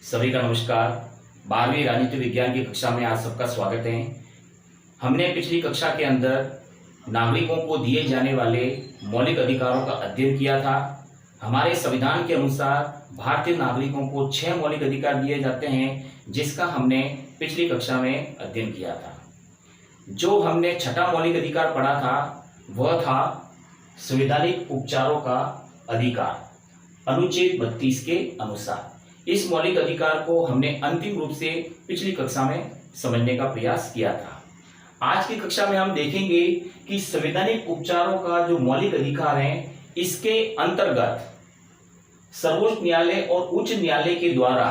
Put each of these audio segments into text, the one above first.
सभी का नमस्कार। 12वीं राजनीति विज्ञान की कक्षा में आज सबका स्वागत है। हमने पिछली कक्षा के अंदर नागरिकों को दिए जाने वाले मौलिक अधिकारों का अध्ययन किया था। हमारे संविधान के अनुसार भारतीय नागरिकों को 6 मौलिक अधिकार दिए जाते हैं, जिसका हमने पिछली कक्षा में अध्ययन किया था। जो हमने छठा मौलिक अधिकार पढ़ा था वह था संवैधानिक उपचारों का अधिकार, अनुच्छेद 32 के अनुसार। इस मौलिक अधिकार को हमने अंतिम रूप से पिछली कक्षा में समझने का प्रयास किया था। आज की कक्षा में हम देखेंगे कि संवैधानिक उपचारों का जो मौलिक अधिकार है, इसके अंतर्गत सर्वोच्च न्यायालय और उच्च न्यायालय के द्वारा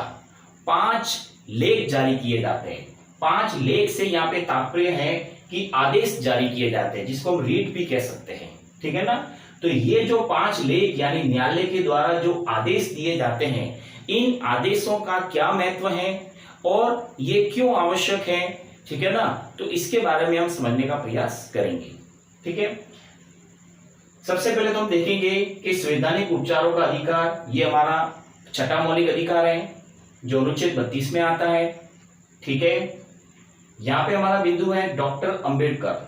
5 लेख जारी किए जाते हैं। 5 लेख से यहाँ पे तात्पर्य है कि आदेश जारी किए जाते हैं, जिसको हम रीट भी कह सकते हैं। ठीक है ना। तो ये जो 5 लेख यानी न्यायालय के द्वारा जो आदेश दिए जाते हैं, इन आदेशों का क्या महत्व है और ये क्यों आवश्यक है, ठीक है ना, तो इसके बारे में हम समझने का प्रयास करेंगे। ठीक है। सबसे पहले तो हम देखेंगे कि संवैधानिक उपचारों का अधिकार, ये हमारा छठा मौलिक अधिकार है जो अनुच्छेद 32 में आता है। ठीक है। यहाँ पे हमारा बिंदु है डॉक्टर अंबेडकर।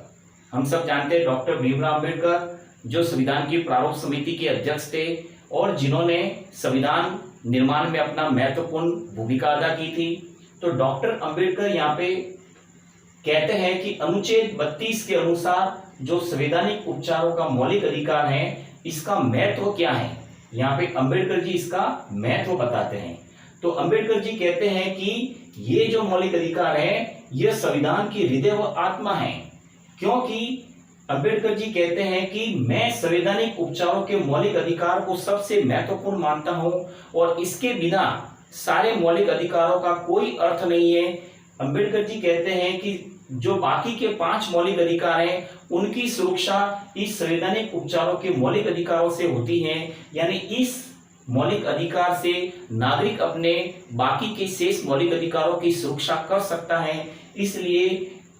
हम सब जानते हैं डॉक्टर भीमराव अंबेडकर जो संविधान की प्रारूप समिति के अध्यक्ष थे और जिन्होंने संविधान निर्माण में अपना महत्वपूर्ण भूमिका अदा की थी। तो डॉक्टर अंबेडकर यहाँ पे कहते हैं कि अनुच्छेद 32 के अनुसार जो संवैधानिक उपचारों का मौलिक अधिकार है, इसका महत्व क्या है। यहाँ पे अंबेडकर जी इसका महत्व बताते हैं। तो अंबेडकर जी कहते हैं कि ये जो मौलिक अधिकार है, यह संविधान की हृदय व आत्मा है, क्योंकि अंबेडकर जी कहते हैं कि मैं संवैधानिक उपचारों के मौलिक अधिकार को सबसे महत्वपूर्ण मानता हूं और इसके बिना सारे मौलिक अधिकारों का कोई अर्थ नहीं है। अंबेडकर जी कहते हैं कि जो बाकी के 5 मौलिक अधिकार हैं, उनकी सुरक्षा इस संवैधानिक उपचारों के मौलिक अधिकारों से होती है। यानी इस मौलिक अधिकार से नागरिक अपने बाकी के शेष मौलिक अधिकारों की सुरक्षा कर सकता है। इसलिए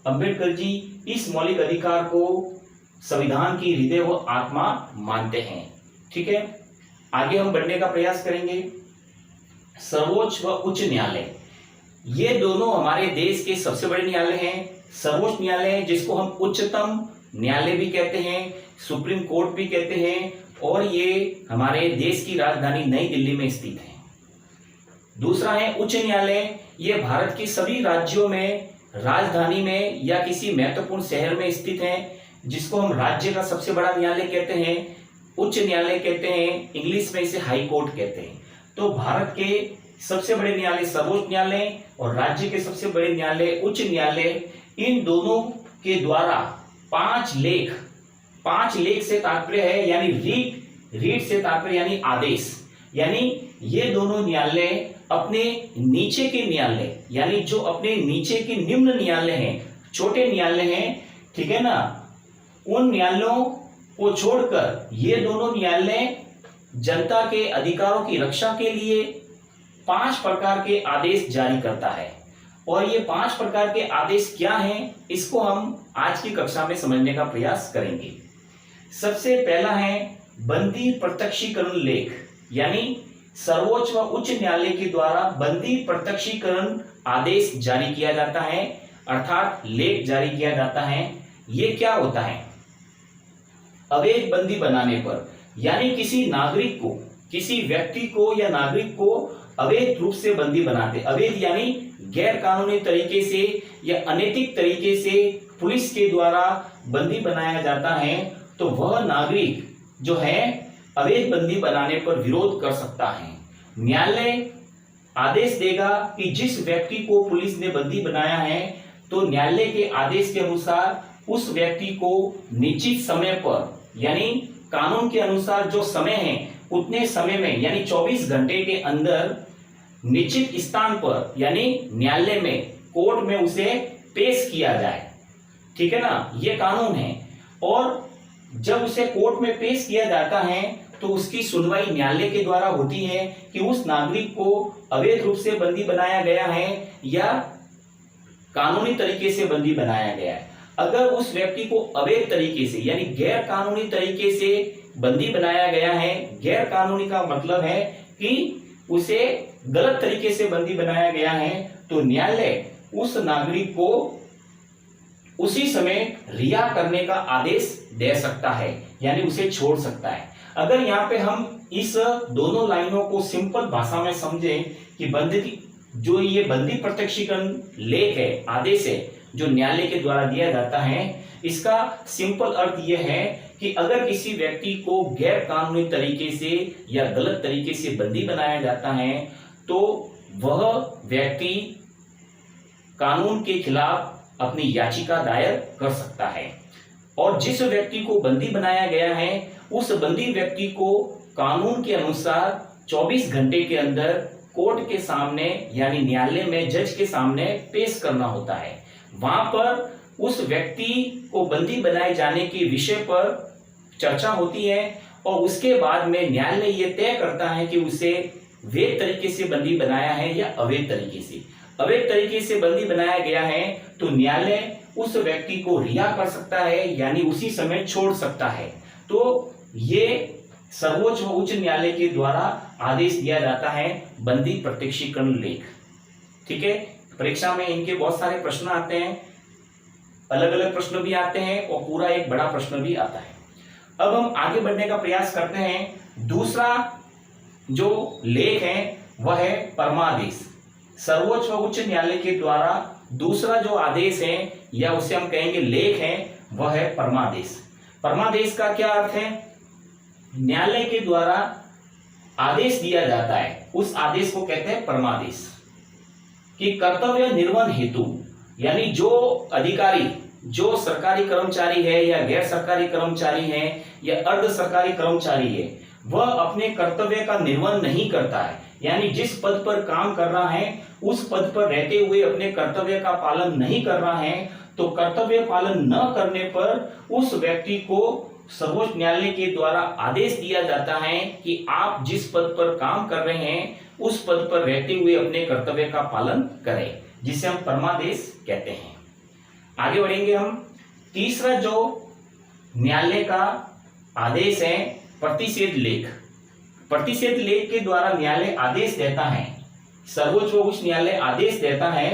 अंबेडकर जी इस मौलिक अधिकार को संविधान की हृदय व आत्मा मानते हैं। ठीक है। आगे हम बढ़ने का प्रयास करेंगे। सर्वोच्च व उच्च न्यायालय, ये दोनों हमारे देश के सबसे बड़े न्यायालय हैं। सर्वोच्च न्यायालय जिसको हम उच्चतम न्यायालय भी कहते हैं, सुप्रीम कोर्ट भी कहते हैं, और ये हमारे देश की राजधानी नई दिल्ली में स्थित है। दूसरा है उच्च न्यायालय, ये भारत के सभी राज्यों में राजधानी में या किसी महत्वपूर्ण शहर में स्थित है, जिसको हम राज्य का सबसे बड़ा न्यायालय कहते हैं, उच्च न्यायालय कहते हैं, इंग्लिश में इसे हाई कोर्ट कहते हैं। तो भारत के सबसे बड़े न्यायालय सर्वोच्च न्यायालय और राज्य के सबसे बड़े न्यायालय उच्च न्यायालय, इन दोनों के द्वारा 5 लेख से तात्पर्य है यानी रीट से तात्पर्य यानी आदेश, यानी ये दोनों न्यायालय अपने नीचे के न्यायालय यानी जो अपने नीचे के निम्न न्यायालय हैं, छोटे न्यायालय हैं, ठीक है ना, उन न्यायालयों को छोड़कर ये दोनों न्यायालय जनता के अधिकारों की रक्षा के लिए 5 प्रकार के आदेश जारी करता है। और ये 5 प्रकार के आदेश क्या हैं, इसको हम आज की कक्षा में समझने का प्रयास करेंगे। सबसे पहला है बंदी प्रत्यक्षीकरण लेख, यानी सर्वोच्च व उच्च न्यायालय के द्वारा बंदी प्रत्यक्षीकरण आदेश जारी किया जाता है, अर्थात लेख जारी किया जाता है। ये क्या होता है? अवैध बंदी बनाने पर, यानी किसी नागरिक को, किसी व्यक्ति को या नागरिक को अवैध रूप से बंदी बनाते, अवैध यानी गैर कानूनी तरीके से या अनैतिक तरीके से पुलिस के द्वारा बंदी बनाया जाता है, तो वह नागरिक जो है अवैध बंदी बनाने पर विरोध कर सकता है। न्यायालय आदेश देगा कि जिस व्यक्ति को पुलिस ने बंदी बनाया है, तो न्यायालय के आदेश के अनुसार उस व्यक्ति को निश्चित समय पर, यानी कानून के अनुसार जो समय है उतने समय में, यानी 24 घंटे के अंदर निश्चित स्थान पर यानी न्यायालय में, कोर्ट में उसे पेश किया जाए। ठीक है ना, ये कानून है। और जब उसे कोर्ट में पेश किया जाता है तो उसकी सुनवाई न्यायालय के द्वारा होती है कि उस नागरिक को अवैध रूप से बंदी बनाया गया है या कानूनी तरीके से बंदी बनाया गया है। अगर उस व्यक्ति को अवैध तरीके से यानी गैर कानूनी तरीके से बंदी बनाया गया है, गैर कानूनी का मतलब है कि उसे गलत तरीके से बंदी बनाया गया है तो न्यायालय उस नागरिक को उसी समय रिहा करने का आदेश दे सकता है, यानी उसे छोड़ सकता है। अगर यहाँ पे हम इस दोनों लाइनों को सिंपल भाषा में समझें कि बंदी प्रत्यक्षीकरण लेख है, आदेश है, जो न्यायालय के द्वारा दिया जाता है, इसका सिंपल अर्थ यह है कि अगर किसी व्यक्ति को गैर कानूनी तरीके से या गलत तरीके से बंदी बनाया जाता है तो वह व्यक्ति कानून के खिलाफ अपनी याचिका दायर कर सकता है और जिस व्यक्ति को बंदी बनाया गया है उस बंदी व्यक्ति को कानून के अनुसार 24 घंटे के अंदर कोर्ट के सामने यानी न्यायालय में जज के सामने पेश करना होता है। वहां पर उस व्यक्ति को बंदी बनाए जाने के विषय पर चर्चा होती है और उसके बाद में न्यायालय यह तय करता है कि उसे वैध तरीके से बंदी बनाया है या अवैध तरीके से। अवैध तरीके से बंदी बनाया गया है तो न्यायालय उस व्यक्ति को रिहा कर सकता है, यानी उसी समय छोड़ सकता है। तो ये सर्वोच्च व उच्च न्यायालय के द्वारा आदेश दिया जाता है बंदी प्रत्यक्षीकरण लेख। ठीक है, परीक्षा में इनके बहुत सारे प्रश्न आते हैं, अलग अलग प्रश्न भी आते हैं और पूरा एक बड़ा प्रश्न भी आता है। अब हम आगे बढ़ने का प्रयास करते हैं। दूसरा जो लेख है वह है परमादेश। सर्वोच्च व उच्च न्यायालय के द्वारा दूसरा जो आदेश है या उसे हम कहेंगे लेख है वह है परमादेश। परमादेश का क्या अर्थ है? न्यायालय के द्वारा आदेश दिया जाता है, उस आदेश को कहते हैं परमादेश। कि कर्तव्य निर्वहन हेतु, यानी जो अधिकारी, जो सरकारी कर्मचारी है या गैर सरकारी कर्मचारी है या अर्ध सरकारी कर्मचारी है, वह अपने कर्तव्य का निर्वहन नहीं करता है, यानी जिस पद पर काम कर रहा है उस पद पर रहते हुए अपने कर्तव्य का पालन नहीं कर रहा है, तो कर्तव्य पालन न करने पर उस व्यक्ति को सर्वोच्च न्यायालय के द्वारा आदेश दिया जाता है कि आप जिस पद पर काम कर रहे हैं उस पद पर रहते हुए अपने कर्तव्य का पालन करें, जिसे हम परमादेश कहते हैं। आगे बढ़ेंगे हम। तीसरा जो न्यायालय का आदेश है प्रतिषेध लेख। प्रतिषेध लेख के द्वारा न्यायालय आदेश देता है, सर्वोच्च व उच्च न्यायालय आदेश देता है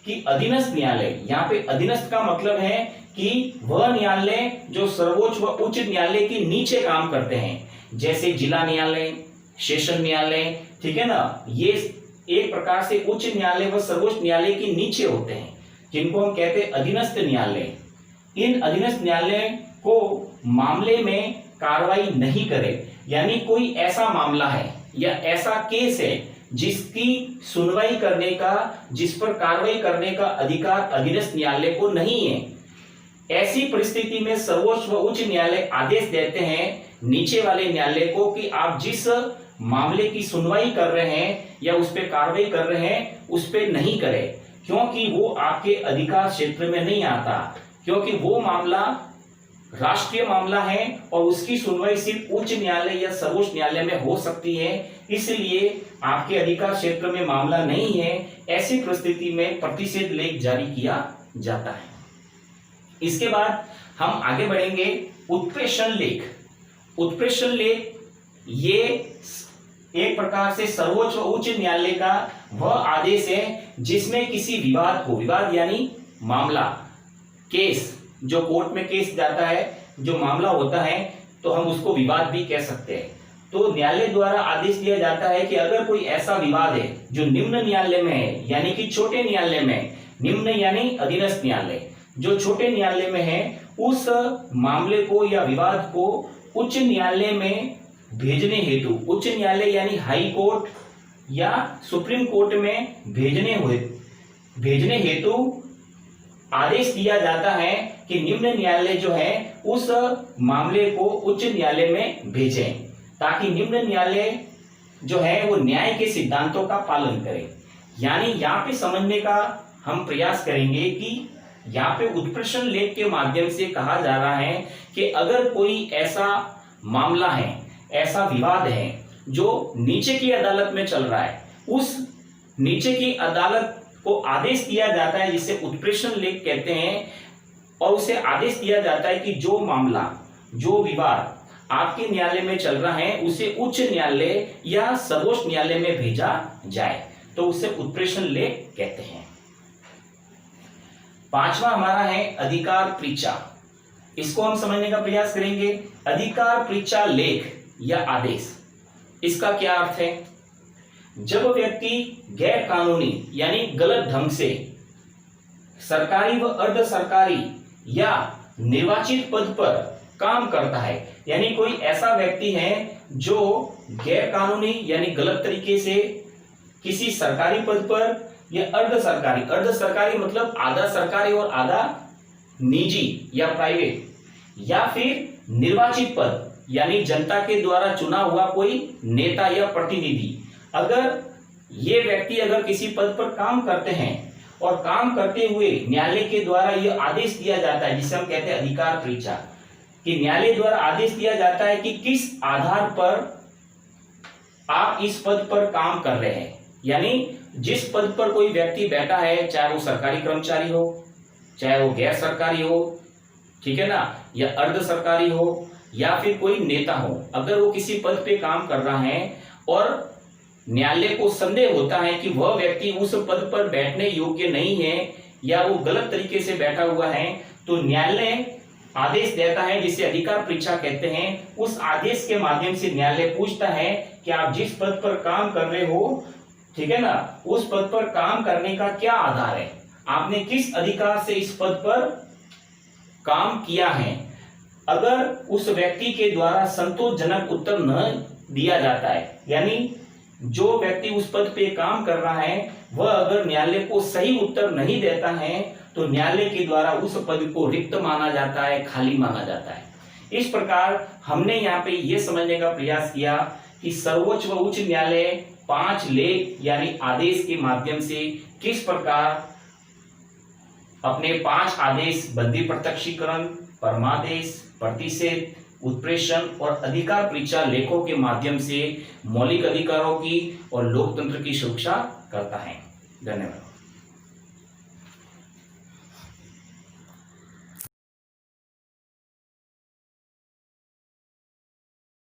कि अधीनस्थ न्यायालय, यहाँ पे अधीनस्थ का मतलब है कि वह न्यायालय जो सर्वोच्च व उच्च न्यायालय के नीचे काम करते हैं, जैसे जिला न्यायालय, सेशन न्यायालय, ठीक है ना, ये एक प्रकार से उच्च न्यायालय व सर्वोच्च न्यायालय के नीचे होते हैं, जिनको हम कहते हैं अधीनस्थ न्यायालय। इन अधीनस्थ न्यायालय को मामले में कार्रवाई नहीं करे, यानी कोई ऐसा मामला है या ऐसा केस है जिसकी सुनवाई करने का, जिस पर कार्रवाई करने का अधिकार अधीनस्थ न्यायालय को नहीं है, ऐसी परिस्थिति में सर्वोच्च व उच्च न्यायालय आदेश देते हैं नीचे वाले न्यायालय को कि आप जिस मामले की सुनवाई कर रहे हैं या उस पर कार्रवाई कर रहे हैं उस पर नहीं करें, क्योंकि वो आपके अधिकार क्षेत्र में नहीं आता, क्योंकि वो मामला राष्ट्रीय मामला है और उसकी सुनवाई सिर्फ उच्च न्यायालय या सर्वोच्च न्यायालय में हो सकती है, इसलिए आपके अधिकार क्षेत्र में मामला नहीं है। ऐसी परिस्थिति में प्रतिषेध लेख जारी किया जाता है। इसके बाद हम आगे बढ़ेंगे उत्प्रेषण लेख। उत्प्रेषण लेख ये एक प्रकार से सर्वोच्च व उच्च न्यायालय का वह आदेश है जिसमें किसी विवाद को, विवाद यानी मामला, केस, जो कोर्ट में केस जाता है, जो मामला होता है, तो हम उसको विवाद भी कह सकते हैं। तो न्यायालय द्वारा आदेश दिया जाता है कि अगर कोई ऐसा विवाद है जो निम्न न्यायालय में है, यानी कि छोटे न्यायालय में, निम्न यानी अधीनस्थ न्यायालय, जो छोटे न्यायालय में है, उस मामले को या विवाद को उच्च न्यायालय में भेजने हेतु, उच्च न्यायालय यानी हाई कोर्ट या सुप्रीम कोर्ट में भेजने हेतु आदेश दिया जाता है कि निम्न न्यायालय जो है उस मामले को उच्च न्यायालय में भेजें, ताकि निम्न न्यायालय जो है वो न्याय के सिद्धांतों का पालन करे। यानी यहाँ पे समझने का हम प्रयास करेंगे कि यहाँ पे उत्प्रेषण लेख के माध्यम से कहा जा रहा है कि अगर कोई ऐसा मामला है, ऐसा विवाद है जो नीचे की अदालत में चल रहा है, उस नीचे की अदालत को आदेश दिया जाता है जिसे उत्प्रेषण लेख कहते हैं, और उसे आदेश दिया जाता है कि जो मामला, जो विवाद आपके न्यायालय में चल रहा है उसे उच्च न्यायालय या सर्वोच्च न्यायालय में भेजा जाए, तो उसे उत्प्रेषण लेख कहते हैं। पांचवा हमारा है अधिकार परीक्षा। इसको हम समझने का प्रयास करेंगे। अधिकार परीक्षा लेख या आदेश, इसका क्या अर्थ है? जब व्यक्ति गैर कानूनी यानी गलत ढंग से सरकारी व अर्ध सरकारी या निर्वाचित पद पर काम करता है, यानी कोई ऐसा व्यक्ति है जो गैर कानूनी यानी गलत तरीके से किसी सरकारी पद पर या अर्ध सरकारी मतलब आधा सरकारी और आधा निजी या प्राइवेट, या फिर निर्वाचित पद यानी जनता के द्वारा चुना हुआ कोई नेता या प्रतिनिधि, अगर ये व्यक्ति अगर किसी पद पर काम करते हैं और काम करते हुए न्यायालय के द्वारा यह आदेश दिया जाता है, जिसे हम कहते हैं अधिकार परीक्षा, कि न्यायालय द्वारा आदेश दिया जाता है कि किस आधार पर आप इस पद पर काम कर रहे हैं, यानी जिस पद पर कोई व्यक्ति बैठा है, चाहे वो सरकारी कर्मचारी हो, चाहे वो गैर सरकारी हो, ठीक है ना, या अर्ध सरकारी हो, या फिर कोई नेता हो, अगर वो किसी पद पे काम कर रहा है और न्यायालय को संदेह होता है कि वह व्यक्ति उस पद पर बैठने योग्य नहीं है या वो गलत तरीके से बैठा हुआ है, तो न्यायालय आदेश देता है, जिसे अधिकार परीक्षा कहते हैं। उस आदेश के माध्यम से न्यायालय पूछता है कि आप जिस पद पर काम कर रहे हो, ठीक है ना, उस पद पर काम करने का क्या आधार है, आपने किस अधिकार से इस पद पर काम किया है। अगर उस व्यक्ति के द्वारा संतोषजनक उत्तर न दिया जाता है, यानी जो व्यक्ति उस पद पे काम कर रहा है वह अगर न्यायालय को सही उत्तर नहीं देता है, तो न्यायालय के द्वारा उस पद को रिक्त माना जाता है, खाली माना जाता है। इस प्रकार हमने यहाँ पे ये समझने का प्रयास किया कि सर्वोच्च व उच्च न्यायालय 5 लेख यानी आदेश के माध्यम से किस प्रकार अपने 5 आदेश बंदी प्रत्यक्षीकरण, परमादेश, प्रतिषेध, उत्प्रेषण और अधिकार परीक्षा लेखों के माध्यम से मौलिक अधिकारों की और लोकतंत्र की सुरक्षा करता है। धन्यवाद।